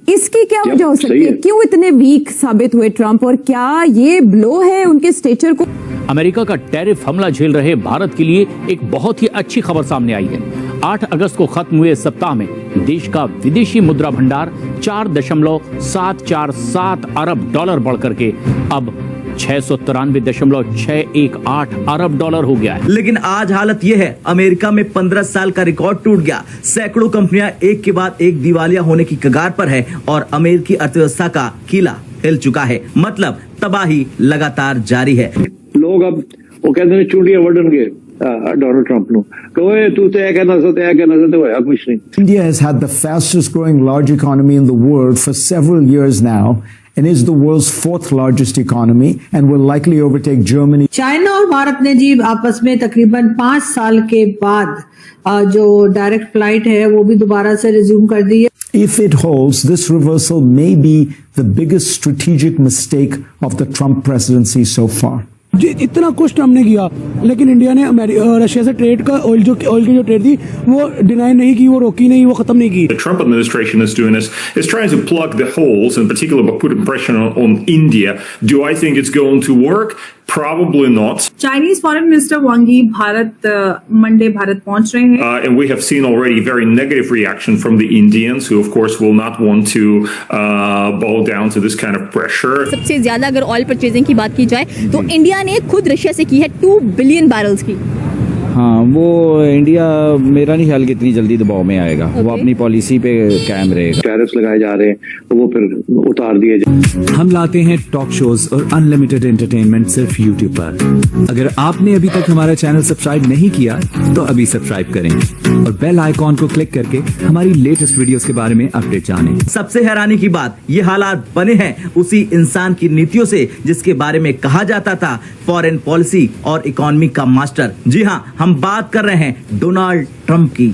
इसकी क्या वजह हो सकती है? क्यों इतने वीक साबित हुए ट्रंप, और क्या ये ब्लो है उनके स्टेचर को? अमेरिका का टैरिफ हमला झेल रहे भारत के लिए एक बहुत ही अच्छी खबर सामने आई है। 8 अगस्त को खत्म हुए सप्ताह में देश का विदेशी मुद्रा भंडार 4.747 अरब डॉलर बढ़कर के अब 693.618 अरब डॉलर हो गया है। लेकिन आज हालत यह है, अमेरिका में 15 साल का रिकॉर्ड टूट गया। सैकड़ों कंपनियां एक के बाद एक दिवालिया होने की कगार पर है और अमेरिकी अर्थव्यवस्था का किला हिल चुका है। मतलब तबाही लगातार जारी है। लोग अब वो कहते हैं चूड़ियां वडन गए डोनाल्ड ट्रंप नु कहे तू तो कहना सकते होया कुछ नहीं। India has had the fastest growing large economy in the world for several years now and is the world's 4th largest economy and will likely overtake Germany. China और भारत ने जी आपस में तकरीबन 5 साल के बाद जो डायरेक्ट फ्लाइट है वो भी दोबारा से रिज्यूम कर दी है। If it holds, this reversal may be the biggest strategic mistake of the Trump presidency so far. इतना कुछ हमने किया, लेकिन इंडिया ने रशिया से ट्रेड का ऑयल की जो ट्रेड थी वो डिनाई नहीं की, वो रोकी नहीं, वो खत्म नहीं की। The Trump administration is doing is trying to plug the holes, in particular by putting pressure on India. Do I think it's going to work? Probably not. Chinese Foreign Minister Wang Yi Monday Bharat पहुंच रहे हैं। And we have seen already very negative reaction from the Indians, who of course will not want to bow down to this kind of pressure. सबसे ज्यादा अगर oil purchasing की बात की जाए तो इंडिया ने खुद रशिया से की है 2 बिलियन बैरल्स की। हाँ, वो इंडिया मेरा नहीं ख्याल कि इतनी जल्दी दबाव में आएगा। वो अपनी पॉलिसी पे कायम रहेगा। टैरिफ्स लगाए जा रहे हैं तो वो फिर उतार दिए जाए। हम लाते हैं टॉक शोज और अनलिमिटेड एंटरटेनमेंट सिर्फ यूट्यूब पर। अगर आपने अभी तक हमारा चैनल सब्सक्राइब नहीं किया तो अभी सब्सक्राइब करें और बेल आइकॉन को क्लिक करके हमारी लेटेस्ट वीडियोस के बारे में अपडेट जानें। सबसे हैरानी की बात, ये हालात बने हैं उसी इंसान की नीतियों से जिसके बारे में कहा जाता था फॉरेन पॉलिसी और इकोनॉमी का मास्टर। जी हाँ, हम बात कर रहे हैं डोनाल्ड ट्रंप की।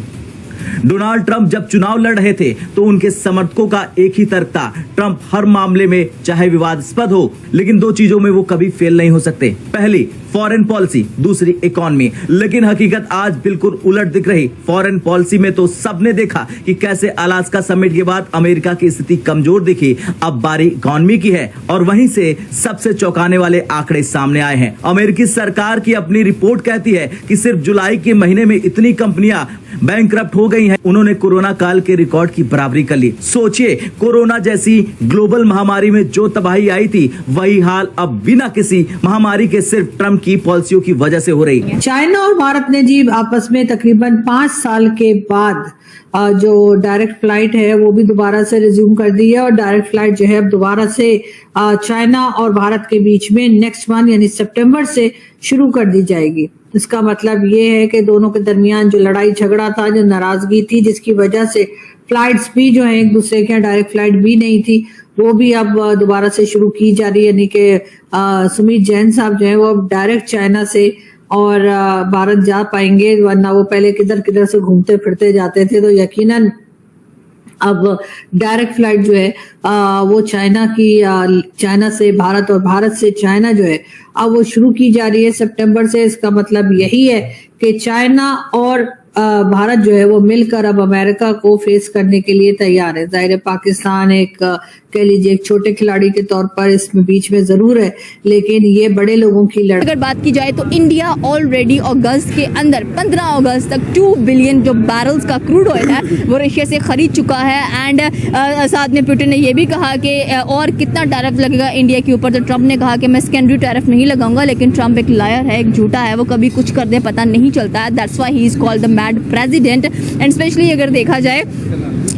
डोनाल्ड ट्रंप जब चुनाव लड़ रहे थे तो उनके समर्थकों का एक ही तर्क था, ट्रंप हर मामले में चाहे विवादास्पद हो लेकिन 2 चीजों में वो कभी फेल नहीं हो सकते। पहली फॉरेन पॉलिसी, दूसरी इकोनॉमी। लेकिन हकीकत आज बिल्कुल उलट दिख रही। फॉरेन पॉलिसी में तो सबने देखा कि कैसे अलास्का समिट के बाद अमेरिका की स्थिति कमजोर दिखी, अब बारी इकोनॉमी की है और वहीं से सबसे चौंकाने वाले आंकड़े सामने आए हैं। अमेरिकी सरकार की अपनी रिपोर्ट कहती है कि सिर्फ जुलाई के महीने में इतनी कंपनियां बैंकरप्ट हो गई हैं, उन्होंने कोरोना काल के रिकॉर्ड की बराबरी कर ली। सोचिए, कोरोना जैसी ग्लोबल महामारी में जो तबाही आई थी वही हाल अब बिना किसी महामारी के सिर्फ ट्रंप की पॉलिसियों की वजह से हो रही है। चाइना और भारत ने जी आपस में तकरीबन 5 साल के बाद जो डायरेक्ट फ्लाइट है वो भी दोबारा से रिज्यूम कर दी है और डायरेक्ट फ्लाइट जो है अब दोबारा से चाइना और भारत के बीच में नेक्स्ट मंथ यानी सितंबर से शुरू कर दी जाएगी। इसका मतलब ये है कि दोनों के दरमियान जो लड़ाई झगड़ा था, जो नाराजगी थी, जिसकी वजह से फ्लाइट्स भी जो है एक दूसरे के डायरेक्ट फ्लाइट भी नहीं थी, वो भी अब दोबारा से शुरू की जा रही है। यानी कि सुमित जैन साहब जो है वो अब डायरेक्ट चाइना से और भारत जा पाएंगे, वरना वो पहले किधर से घूमते फिरते जाते थे। तो यकीनन अब डायरेक्ट फ्लाइट जो है वो चाइना से भारत और भारत से चाइना जो है अब वो शुरू की जा रही है सितंबर से। इसका मतलब यही है कि चाइना और भारत जो है वो मिलकर अब अमेरिका को फेस करने के लिए तैयार है। जाहिर है पाकिस्तान एक कह लीजिए एक छोटे खिलाड़ी के तौर पर इसमें बीच में जरूर है, लेकिन ये बड़े लोगों की लड़ाई। अगर बात की जाए तो इंडिया ऑलरेडी अगस्त के अंदर 15 अगस्त तक 2 बिलियन जो बैरल्स का क्रूड ऑयल है वो रशिया से खरीद चुका है। एंड साथ में पुतिन ने ये भी कहा कि और कितना टैरिफ लगेगा इंडिया के ऊपर। तो ट्रंप ने कहा कि मैं सेकेंडरी टैरिफ नहीं लगाऊंगा, लेकिन ट्रंप एक लायर है, एक झूठा है, वो कभी कुछ कर दे पता नहीं चलता है। That's why he is called the mad president. And specially अगर देखा जाए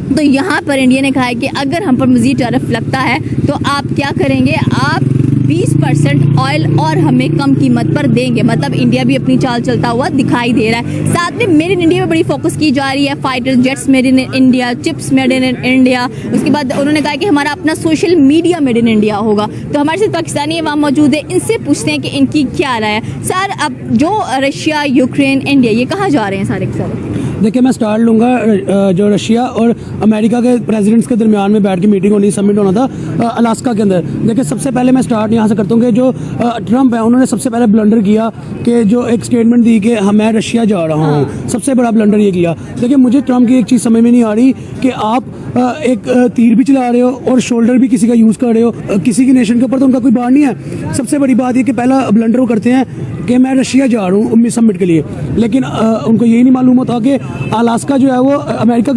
तो यहाँ पर इंडिया ने कहा है कि अगर हम पर मजीद टैरिफ लगता है तो आप क्या करेंगे, आप 20% ऑयल और हमें कम कीमत पर देंगे। मतलब इंडिया भी अपनी चाल चलता हुआ दिखाई दे रहा है। साथ में मेड इन इंडिया में बड़ी फोकस की जा रही है, fighter jets made in India, chips made in India. उसके बाद उन्होंने कहा कि हमारा अपना social media made in India होगा। तो हमारे साथ पाकिस्तानी अवाम मौजूद है, इनसे पूछते हैं कि इनकी क्या राय है। सर, अब जो रशिया, यूक्रेन, इंडिया ये कहाँ जा रहे हैं सारे के सारे? देखिए मैं स्टार्ट लूँगा जो रशिया और अमेरिका के प्रेसिडेंट्स के दरमियान में बैठ के मीटिंग होनी, समिट होना था अलास्का के अंदर। देखिए सबसे पहले मैं स्टार्ट यहाँ से करता हूँ कि जो ट्रम्प है उन्होंने सबसे पहले ब्लंडर किया कि जो एक स्टेटमेंट दी कि मैं रशिया जा रहा हूँ, सबसे बड़ा ब्लंडर ये किया। देखिए मुझे ट्रम्प की एक चीज़ समझ में नहीं आ रही कि आप एक तीर भी चला रहे हो और शोल्डर भी किसी का यूज़ कर रहे हो, किसी की नेशन के ऊपर तो उनका कोई बार नहीं है। सबसे बड़ी बात ये कि पहला ब्लंडर वो करते हैं कि मैं रशिया जा रहा हूँ समिट के लिए, लेकिन उनको यही नहीं मालूम होता कि अलास्का जो है वो अमेरिका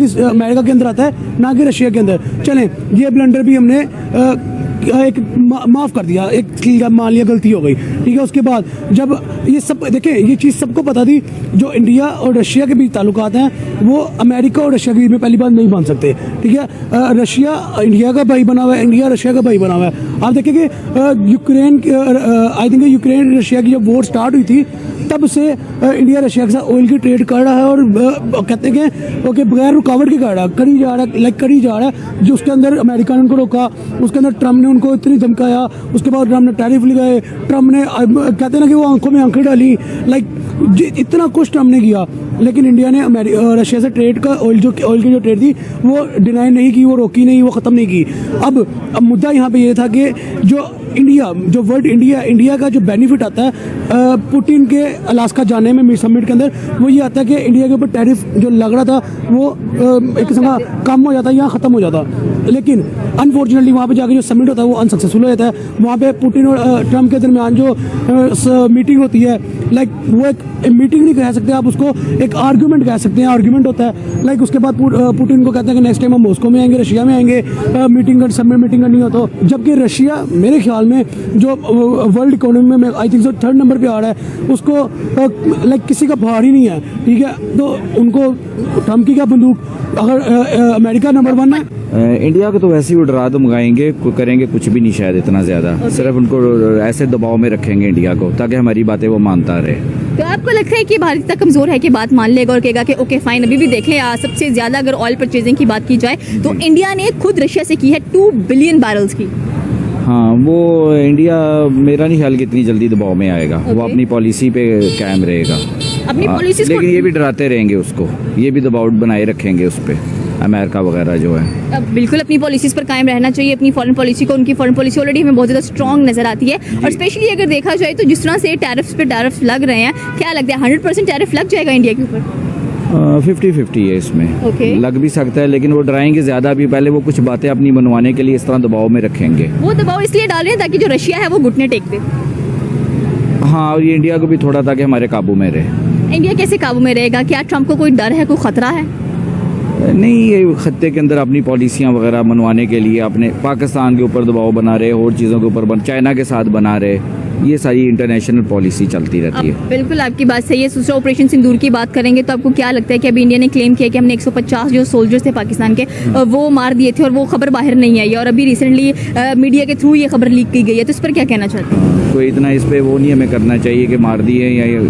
के अंदर आता है, ना कि रशिया के अंदर। चलें ये ब्लंडर भी हमने एक माफ़ कर दिया, एक मान लिया गलती हो गई, ठीक है। उसके बाद जब ये सब देखें, ये चीज़ सबको पता थी जो इंडिया और रशिया के बीच ताल्लुकात हैं वो अमेरिका और रशिया के बीच में पहली बात नहीं बन सकते, ठीक है। रशिया इंडिया का भाई बना हुआ है, इंडिया रशिया का भाई बना हुआ है। आप देखें कि Ukraine I think Ukraine Russia की जब वॉर स्टार्ट हुई थी तब से इंडिया रशिया के साथ ऑयल की ट्रेड कर रहा है और कहते हैं कि बगैर रुकावट के कर रहा है, करी जा रहा है। जो उसके अंदर अमेरिका ने उनको रोका, उसके अंदर ट्रम्प ने उनको इतनी धमकाया, उसके बाद ट्रम्प ने टैरिफ लगाए, ट्रम्प ने कहते हैं ना कि वो आंखों में आंखें डाली, इतना कुछ ट्रम्प ने किया, लेकिन इंडिया ने रशिया से ट्रेड का ऑयल की जो ट्रेड थी वो डिनाई नहीं की, वो रोकी नहीं, वो ख़त्म नहीं की। अब मुद्दा यहाँ पे ये था कि जो वर्ल्ड इंडिया का जो बेनिफिट आता है पुतिन के अलास्का जाने में समिट के अंदर, वो ये आता है कि इंडिया के ऊपर टैरिफ जो लग रहा था वो एक किस्म का कम हो जाता है या ख़त्म हो जाता। लेकिन अनफॉर्चुनेटली वहाँ पे जाके जो समिट होता है वो अनसक्सेसफुल हो जाता है। वहाँ पे पुतिन और ट्रम्प के दरमियान जो मीटिंग होती है, वो एक मीटिंग नहीं कह सकते आप उसको, एक आर्ग्यूमेंट कह सकते हैं, आर्ग्यूमेंट होता है। उसके बाद पुतिन को कहते हैं कि नेक्स्ट टाइम हम मॉस्को में आएंगे, रशिया में आएंगे, मीटिंग करनी हो तो। जबकि रशिया मेरे ख्याल में जो वर्ल्ड इकोनॉमी में I think so 3rd number पे आ रहा है, उसको किसी का भार ही नहीं है, ठीक है। तो उनको ट्रम्प की क्या बंदूक, अगर अमेरिका नंबर 1 है, इंडिया को तो वैसे ही उड़रा तो मंगाएंगे, करेंगे कुछ भी नहीं शायद इतना ज्यादा, सिर्फ उनको ऐसे दबाव में रखेंगे इंडिया को ताकि हमारी बातें वो मानता रहे। तो आपको लगता है कि भारत इतना कमजोर है कि बात मान लेगा और कहेगा कि ओके फाइन। अभी भी देख लें सबसे ज्यादा अगर ऑयल परचेजिंग की बात की जाए तो इंडिया ने खुद रशिया से की है 2 बिलियन बैरल्स की। हाँ, वो इंडिया मेरा नहीं ख्याल कि इतनी जल्दी दबाव में आएगा, वो अपनी पॉलिसी पे कायम रहेगा, अपनी पॉलिसी। लेकिन ये भी डराते रहेंगे उसको, ये भी दबाव बनाए रखेंगे उस पर, अमेरिका वगैरह जो है। बिल्कुल अपनी पॉलिसीज पर कायम रहना चाहिए, अपनी फॉरेन पॉलिसी को। उनकी फॉरेन पॉलिसी ऑलरेडी हमें बहुत ज़्यादा स्ट्रॉन्ग नजर आती है, और स्पेशली अगर देखा जाए तो जिस तरह से टैरिफ्स पे टैरिफ्स लग रहे हैं, क्या लगता है 100% टैरिफ लग जाएगा इंडिया के ऊपर? 50-50 है इसमें, लग भी सकता है, लेकिन वो डराएंगे ज्यादा भी, पहले वो कुछ बातें अपनी मनवाने के लिए इस तरह दबाव में रखेंगे। वो दबाव इसलिए डाल रहे हैं ताकि जो रशिया है वो घुटने टेक दे। हाँ, और ये इंडिया को भी थोड़ा ताकि हमारे काबू में रहे। इंडिया कैसे काबू में रहेगा? क्या ट्रम्प को कोई डर है, कोई खतरा है? नहीं, ये खत्ते के अंदर अपनी पॉलिसियां वगैरह मनवाने के लिए अपने पाकिस्तान के ऊपर दबाव बना रहे, और चीज़ों के ऊपर चाइना के साथ बना रहे, ये सारी इंटरनेशनल पॉलिसी चलती रहती है। बिल्कुल आपकी बात सही है। दूसरा ऑपरेशन सिंदूर की बात करेंगे तो आपको क्या लगता है कि अभी इंडिया ने क्लेम किया कि हमने 150 जो सोल्जर्स थे पाकिस्तान के वो मार दिए थे, और वो खबर बाहर नहीं आई, और अभी रिसेंटली मीडिया के थ्रू ये खबर लीक की गई है, तो इस पर क्या कहना चाहते हैं? कोई इतना इस पे वो नहीं हमें करना चाहिए कि मार दिए या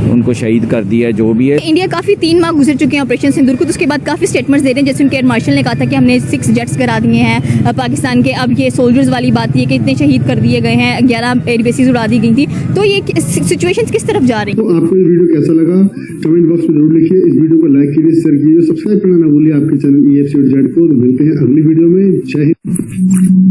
उनको शहीद कर दिया, जो भी है। इंडिया काफी 3 माह गुजर चुके हैं ऑपरेशन सिंदूर को, तो उसके बाद काफी स्टेटमेंट्स दे रहे हैं, जैसे उनके एयर मार्शल ने कहा था कि हमने 6 जेट्स करा दिए हैं पाकिस्तान के। अब ये सोल्जर्स वाली बात ये कि इतने शहीद कर दिए गए हैं, 11 एयर बेसिस उड़ा दी गई थी, तो ये सिचुएशंस किस तरफ जा रही है? तो आपको ये वीडियो कैसा लगा कमेंट बॉक्स में जरूर लिखिए, इस वीडियो को लाइक कीजिए, शेयर कीजिए, सब्सक्राइब करना ना भूलिए आपके चैनल EFCZ को। मिलते हैं अगली वीडियो में। जय हिंद।